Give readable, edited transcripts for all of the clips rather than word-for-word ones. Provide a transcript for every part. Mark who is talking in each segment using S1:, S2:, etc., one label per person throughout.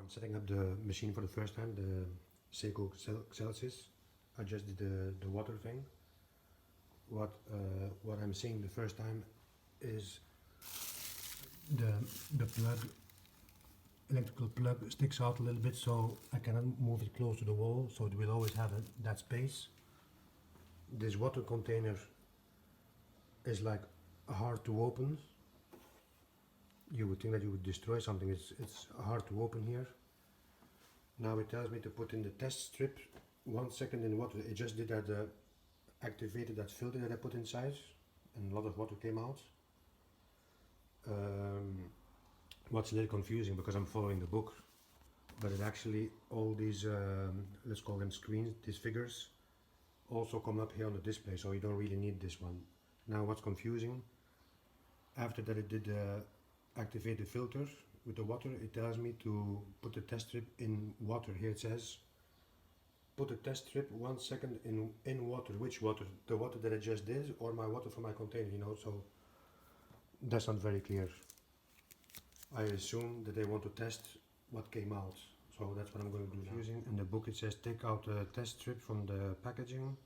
S1: I'm setting up the machine for the first time, the Saeco Xelsis. I just did the water thing. What I'm seeing the first time is the plug, electrical plug sticks out a little bit, so I cannot move it close to the wall, so it will always have that space. This water container is like hard to open. You would think that you would destroy something. It's hard to open here. Now it tells me to put in the test strip 1 second in water. It just did that, activated that filter that I put inside, and a lot of water came out. What's a little confusing, because I'm following the book, but it actually, all these, let's call them screens, these figures, also come up here on the display, so you don't really need this one. Now what's confusing, after that it did activate the filter with the water, it tells me to put the test strip in water. Here it says, put the test strip 1 second in water. Which water? The water that I just did, or my water from my container, you know, so that's not very clear. I assume that they want to test what came out, so that's what I'm going to do. Using in the book it says take out the test strip from the packaging.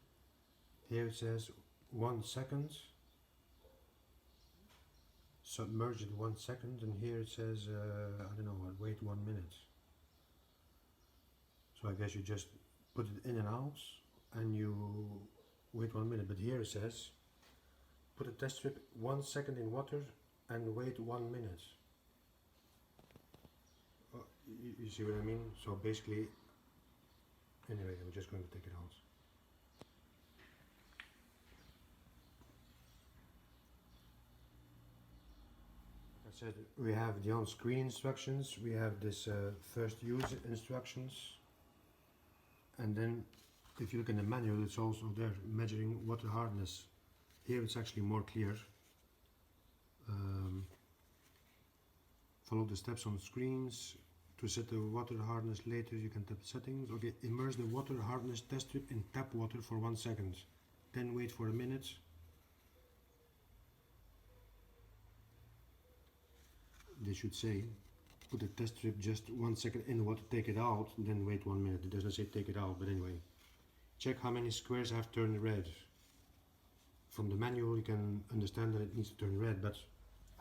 S1: Here it says 1 second, submerge it 1 second, and here it says I don't know, wait 1 minute. So I guess you just put it in and out and you wait 1 minute, but here it says put a test strip 1 second in water and wait 1 minute. You see what I mean? So basically, anyway, I'm just going to take it out. Like I said, we have the on-screen instructions, we have this first use instructions, and then if you look in the manual, it's also there, measuring water hardness. Here it's actually more clear. Follow the steps on screens. To set the water hardness later, you can tap settings. Okay, immerse the water hardness test strip in tap water for 1 second. Then wait for a minute. They should say, put the test strip just 1 second in the water, take it out, then wait 1 minute. It doesn't say take it out, but anyway. Check how many squares have turned red. From the manual you can understand that it needs to turn red, but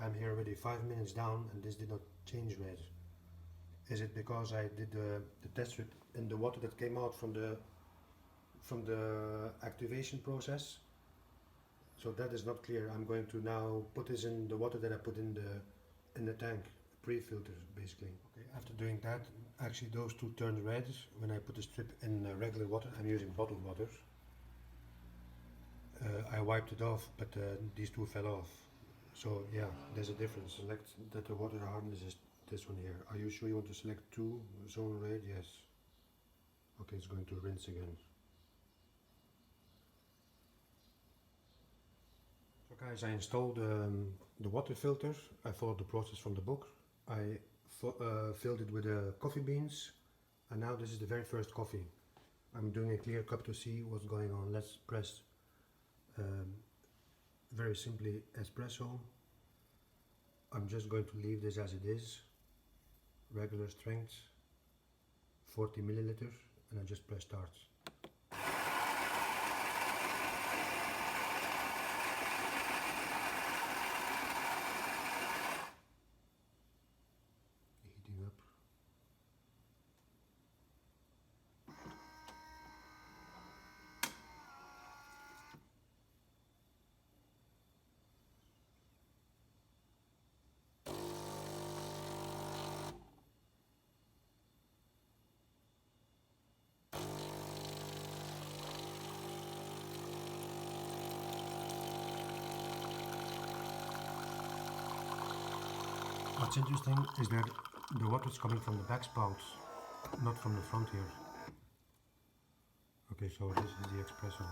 S1: I'm here already 5 minutes down and this did not change red. Is it because I did the test strip in the water that came out from the activation process? So that is not clear. I'm going to now put this in the water that I put in the tank, pre-filter basically. Okay, after doing that, actually those two turned red. When I put the strip in regular water, I'm using bottled water. I wiped it off, but these two fell off. So yeah, there's a difference. Select that the water hardness is this one here. Are you sure you want to select 2 zone red? Yes. Okay, it's going to rinse again. So guys, I installed the water filter. I followed the process from the book. I filled it with coffee beans, and now this is the very first coffee. I'm doing a clear cup to see what's going on. Let's press very simply espresso. I'm just going to leave this as it is, regular strength, 40 milliliters, and I just press start. Heating up. What's interesting is that the water is coming from the back spout, not from the front here. Okay, so this is the espresso.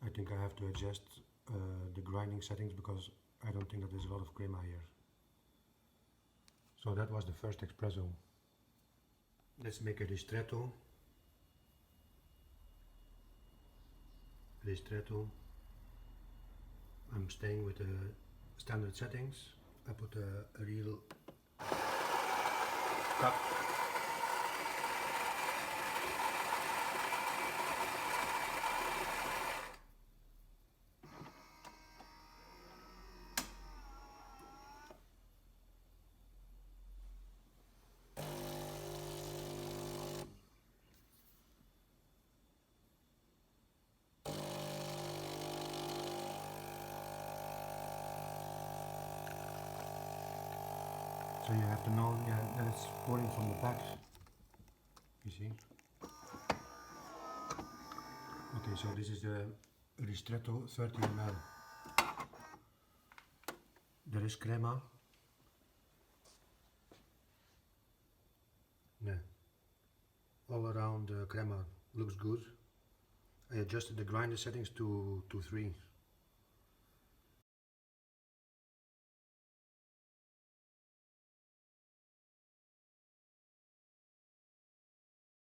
S1: I think I have to adjust the grinding settings because I don't think that there's a lot of crema here. So that was the first espresso. Let's make a ristretto. Ristretto. I'm staying with the standard settings. I put a real cup. So you have to know that it's pouring from the back, you see. Okay, so this is the ristretto 30 ml. There is crema. Yeah. All around the crema looks good. I adjusted the grinder settings to 3.